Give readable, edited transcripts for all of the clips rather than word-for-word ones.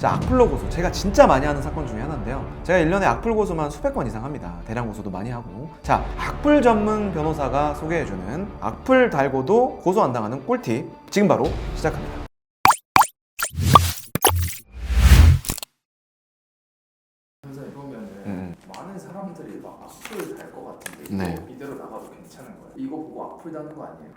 자, 악플러 고소. 제가 진짜 많이 하는 사건 중에 하나인데요. 제가 1년에 악플 고소만 수백 건 이상 합니다. 대량 고소도 많이 하고. 자, 악플 전문 변호사가 소개해주는 악플 달고도 고소 안 당하는 꿀팁. 지금 바로 시작합니다. 많은 사람들이 막 악플 달 것 같은데 이거 네. 이대로 나가도 괜찮은 거예요? 이거 보고 악플 다는 거 아니에요?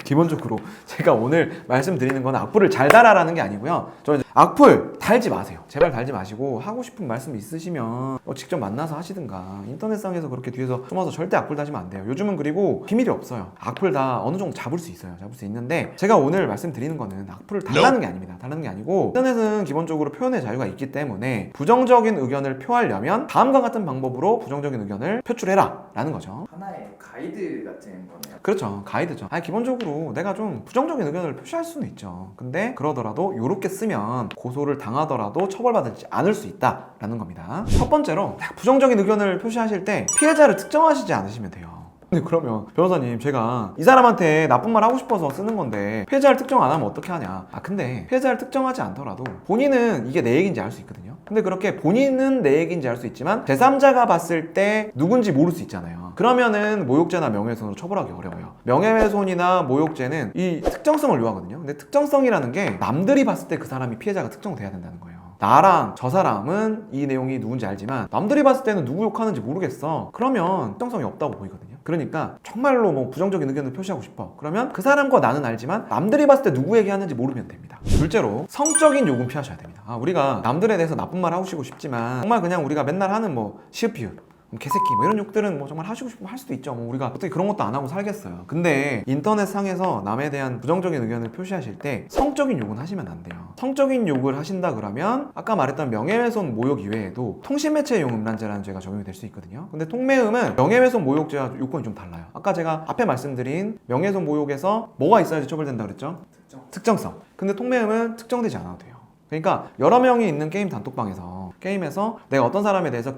기본적으로 제가 오늘 말씀드리는 건 악플을 잘 달아라는 게 아니고요. 저는 악플 달지 마세요. 제발 달지 마시고 하고 싶은 말씀 있으시면 직접 만나서 하시든가 인터넷상에서 그렇게 뒤에서 숨어서 절대 악플 달시면 안 돼요. 요즘은 그리고 비밀이 없어요. 악플 다 어느 정도 잡을 수 있어요. 잡을 수 있는데 제가 오늘 말씀드리는 거는 악플을 달라는 게 아닙니다. 달라는 게 아니고 인터넷은 기본적으로 표현의 자유가 있기 때문에 부정적인 의견을 표하려면 다음과 같은 방법으로 부정적인 의견을 표출해라 라는 거죠. 하나의 가이드 같은 거네요. 그렇죠. 가이드죠. 기본적으로 내가 좀 부정적인 의견을 표시할 수는 있죠. 근데 그러더라도 이렇게 쓰면 고소를 당하더라도 처벌받지 않을 수 있다라는 겁니다. 첫 번째로 부정적인 의견을 표시하실 때 피해자를 특정하시지 않으시면 돼요. 근데 그러면 변호사님 제가 이 사람한테 나쁜 말 하고 싶어서 쓰는 건데 피해자를 특정 안 하면 어떻게 하냐. 근데 피해자를 특정하지 않더라도 본인은 이게 내 얘기인지 알 수 있거든요. 근데 그렇게 본인은 내 얘기인지 알 수 있지만 제3자가 봤을 때 누군지 모를 수 있잖아요. 그러면은 모욕죄나 명예훼손으로 처벌하기 어려워요. 명예훼손이나 모욕죄는 이 특정성을 요하거든요. 근데 특정성이라는 게 남들이 봤을 때 그 사람이 피해자가 특정돼야 된다는 거예요. 나랑 저 사람은 이 내용이 누군지 알지만 남들이 봤을 때는 누구 욕하는지 모르겠어. 그러면 특정성이 없다고 보이거든요. 그러니까 정말로 뭐 부정적인 의견을 표시하고 싶어. 그러면 그 사람과 나는 알지만 남들이 봤을 때 누구 얘기하는지 모르면 됩니다. 둘째로 성적인 욕은 피하셔야 됩니다. 우리가 남들에 대해서 나쁜 말 하고 싶지만 정말 그냥 우리가 맨날 하는 뭐 시읒피읒 개새끼 뭐 이런 욕들은 뭐 정말 하시고 싶으면 할 수도 있죠. 뭐 우리가 어떻게 그런 것도 안 하고 살겠어요. 근데 인터넷 상에서 남에 대한 부정적인 의견을 표시하실 때 성적인 욕은 하시면 안 돼요. 성적인 욕을 하신다 그러면 아까 말했던 명예훼손 모욕 이외에도 통신매체용 음란죄라는 죄가 적용이 될 수 있거든요. 근데 통매음은 명예훼손 모욕죄와 요건이 좀 달라요. 아까 제가 앞에 말씀드린 명예훼손 모욕에서 뭐가 있어야지 처벌된다 그랬죠? 특정성. 근데 통매음은 특정되지 않아도 돼요. 그러니까 여러 명이 있는 게임 단톡방에서 게임에서 내가 어떤 사람에 대해서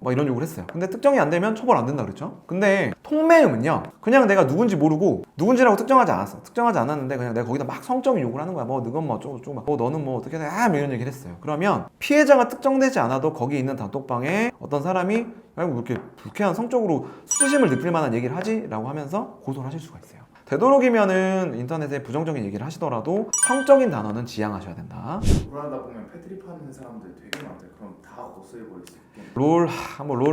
뭐 이런 욕을 했어요. 근데 특정이 안 되면 처벌 안 된다 그랬죠? 근데 통매음은요, 그냥 내가 누군지 모르고 누군지라고 특정하지 않았어. 특정하지 않았는데 그냥 내가 거기다 막 성적인 욕을 하는 거야. 뭐 너건 뭐 어쩌고 뭐 너는 뭐 어떻게 돼? 뭐 이런 얘기를 했어요. 그러면 피해자가 특정되지 않아도 거기 있는 단톡방에 어떤 사람이 아이고 이렇게 불쾌한 성적으로 수치심을 느낄 만한 얘기를 하지? 라고 하면서 고소를 하실 수가 있어요. 되도록이면은 인터넷에 부정적인 얘기를 하시더라도 성적인 단어는 지양하셔야 된다. 그러다 보면 패드립 하는 사람들 되게 많대. 그럼 다 고소해버릴 수 있겠네. 롤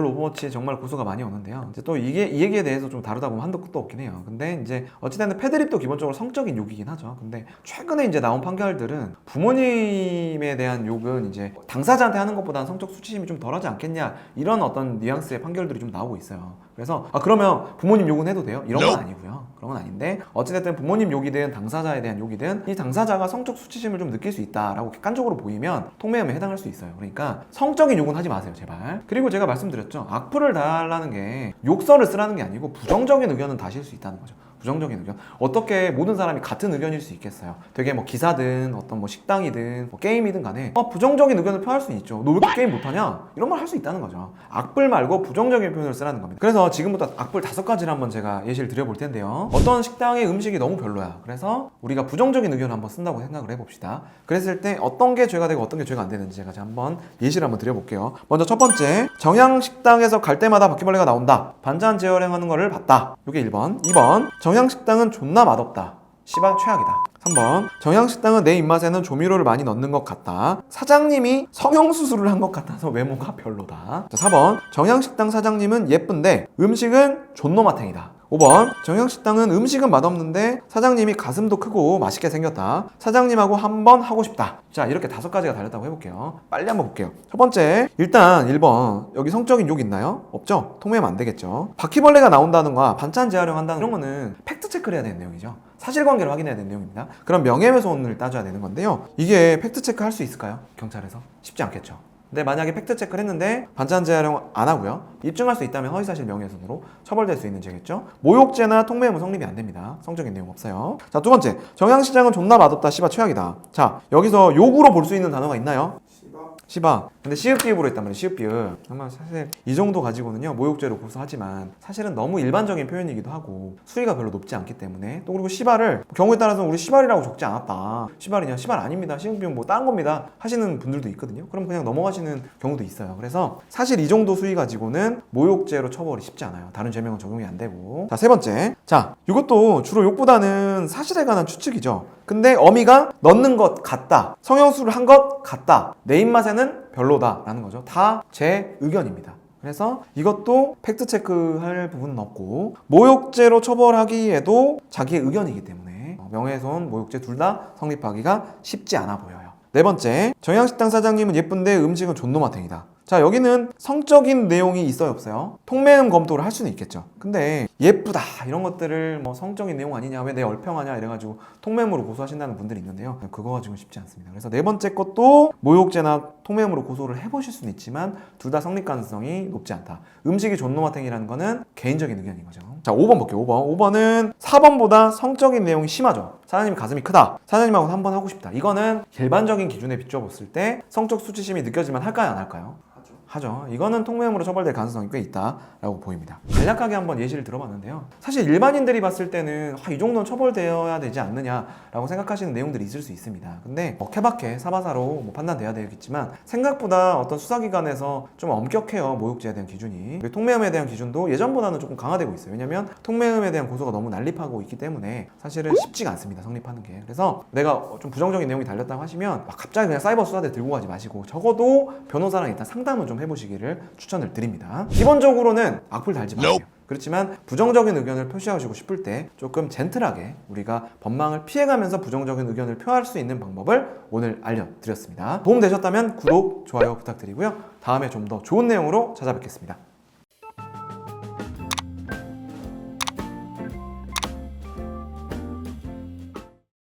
오버워치 정말 고소가 많이 오는데요. 이제 또 이 얘기에 대해서 좀 다루다 보면 한도 끝도 없긴 해요. 근데 이제 어찌됐든 패드립도 기본적으로 성적인 욕이긴 하죠. 근데 최근에 이제 나온 판결들은 부모님에 대한 욕은 이제 당사자한테 하는 것보다는 성적 수치심이 좀 덜하지 않겠냐 이런 어떤 뉘앙스의 판결들이 좀 나오고 있어요. 그래서 그러면 부모님 욕은 해도 돼요? 이런 건 아니고요. 그런 건 아닌데 어찌됐든 부모님 욕이든 당사자에 대한 욕이든 이 당사자가 성적 수치심을 좀 느낄 수 있다라고 객관적으로 보이면 통매음에 해당할 수 있어요. 그러니까 성적인 욕은 하지 마세요, 제발. 그리고 제가 말씀드렸죠. 악플을 달라는 게 욕설을 쓰라는 게 아니고 부정적인 의견은 다실 수 있다는 거죠. 부정적인 의견. 어떻게 모든 사람이 같은 의견일 수 있겠어요? 되게 뭐 기사든 어떤 뭐 식당이든 뭐 게임이든 간에 부정적인 의견을 표할 수는 있죠. 너 왜 이렇게 게임 못하냐? 이런 말 할 수 있다는 거죠. 악플 말고 부정적인 표현을 쓰라는 겁니다. 그래서 지금부터 악플 5가지를 한번 제가 예시를 드려볼 텐데요. 어떤 식당의 음식이 너무 별로야. 그래서 우리가 부정적인 의견을 한번 쓴다고 생각을 해봅시다. 그랬을 때 어떤 게 죄가 되고 어떤 게 죄가 안 되는지 제가 한번 예시를 한번 드려볼게요. 먼저 첫 번째, 정양식당에서 갈 때마다 바퀴벌레가 나온다. 반찬 재활용하는 거를 봤다. 이게 1번. 2번, 정양식당은 존나 맛없다. 씨발 최악이다. 3번, 정양식당은 내 입맛에는 조미료를 많이 넣는 것 같다. 사장님이 성형수술을 한 것 같아서 외모가 별로다. 4번, 정양식당 사장님은 예쁜데 음식은 존노마탱이다. 5번, 정양식당은 음식은 맛없는데 사장님이 가슴도 크고 맛있게 생겼다. 사장님하고 한번 하고 싶다. 자, 이렇게 5가지가 달렸다고 해볼게요. 빨리 한번 볼게요. 첫 번째, 일단 1번, 여기 성적인 욕 있나요? 없죠? 통매하면 안 되겠죠. 바퀴벌레가 나온다는 거와 반찬 재활용한다는 이런 거는 팩트 체크를 해야 되는 내용이죠. 사실관계를 확인해야 되는 내용입니다. 그럼 명예훼손을 따져야 되는 건데요. 이게 팩트 체크 할 수 있을까요? 경찰에서? 쉽지 않겠죠. 근데 만약에 팩트 체크를 했는데 반찬 재활용 안 하고요. 입증할 수 있다면 허위사실 명예훼손으로 처벌될 수 있는 죄겠죠. 모욕죄나 통매음은 성립이 안 됩니다. 성적인 내용 없어요. 자, 2번째, 정양시장은 존나 맛없다. 씨발 최악이다. 자, 여기서 욕으로 볼 수 있는 단어가 있나요? 시바. 근데 시읍비읍으로 했단 말이에요. 시읍비읍. 아마 사실 이 정도 가지고는요 모욕죄로 고소하지만 사실은 너무 일반적인 표현이기도 하고 수위가 별로 높지 않기 때문에 또 그리고 시발을 경우에 따라서는 우리 시발이라고 적지 않았다. 시발이냐? 시발 아닙니다. 시읍비읍 뭐 다른 겁니다. 하시는 분들도 있거든요. 그럼 그냥 넘어가시는 경우도 있어요. 그래서 사실 이 정도 수위 가지고는 모욕죄로 처벌이 쉽지 않아요. 다른 죄명은 적용이 안 되고. 자, 세 번째. 자, 이것도 주로 욕보다는 사실에 관한 추측이죠. 근데 어미가 넣는 것 같다. 성형수술을 한 것 같다. 내 입맛에는 별로다라는 거죠. 다 제 의견입니다. 그래서 이것도 팩트체크할 부분은 없고 모욕죄로 처벌하기에도 자기의 의견이기 때문에 명예훼손, 모욕죄 둘 다 성립하기가 쉽지 않아 보여요. 네 번째, 정양식당 사장님은 예쁜데 음식은 존노마탱이다. 자, 여기는 성적인 내용이 있어요, 없어요? 통매음 검토를 할 수는 있겠죠. 근데 예쁘다 이런 것들을 뭐 성적인 내용 아니냐, 왜 내 얼평하냐 이래가지고 통매음으로 고소하신다는 분들이 있는데요. 그거 가지고는 쉽지 않습니다. 그래서 네 번째 것도 모욕죄나 통매음으로 고소를 해보실 수는 있지만 둘 다 성립 가능성이 높지 않다. 음식이 존노마탱이라는 거는 개인적인 의견인 거죠. 자, 5번 볼게요. 5번은 4번보다 성적인 내용이 심하죠. 사장님 가슴이 크다. 사장님하고 한번 하고 싶다. 이거는 일반적인 기준에 비춰봤을 때 성적 수치심이 느껴지면 할까요, 안 할까요? 하죠. 이거는 통매음으로 처벌될 가능성이 꽤 있다라고 보입니다. 간략하게 한번 예시를 들어봤는데요. 사실 일반인들이 봤을 때는 이 정도는 처벌되어야 되지 않느냐라고 생각하시는 내용들이 있을 수 있습니다. 근데 케바케, 사바사로 뭐 판단돼야 되겠지만 생각보다 어떤 수사기관에서 좀 엄격해요. 모욕죄에 대한 기준이. 그리고 통매음에 대한 기준도 예전보다는 조금 강화되고 있어요. 왜냐면 통매음에 대한 고소가 너무 난립하고 있기 때문에 사실은 쉽지가 않습니다. 성립하는 게. 그래서 내가 좀 부정적인 내용이 달렸다고 하시면 갑자기 그냥 사이버 수사대 들고 가지 마시고 적어도 변호사랑 일단 상담은 좀 해보시기를 추천을 드립니다. 기본적으로는 악플 달지 마세요. 그렇지만 부정적인 의견을 표시하시고 싶을 때 조금 젠틀하게 우리가 법망을 피해가면서 부정적인 의견을 표할 수 있는 방법을 오늘 알려드렸습니다. 도움 되셨다면 구독, 좋아요 부탁드리고요. 다음에 좀 더 좋은 내용으로 찾아뵙겠습니다.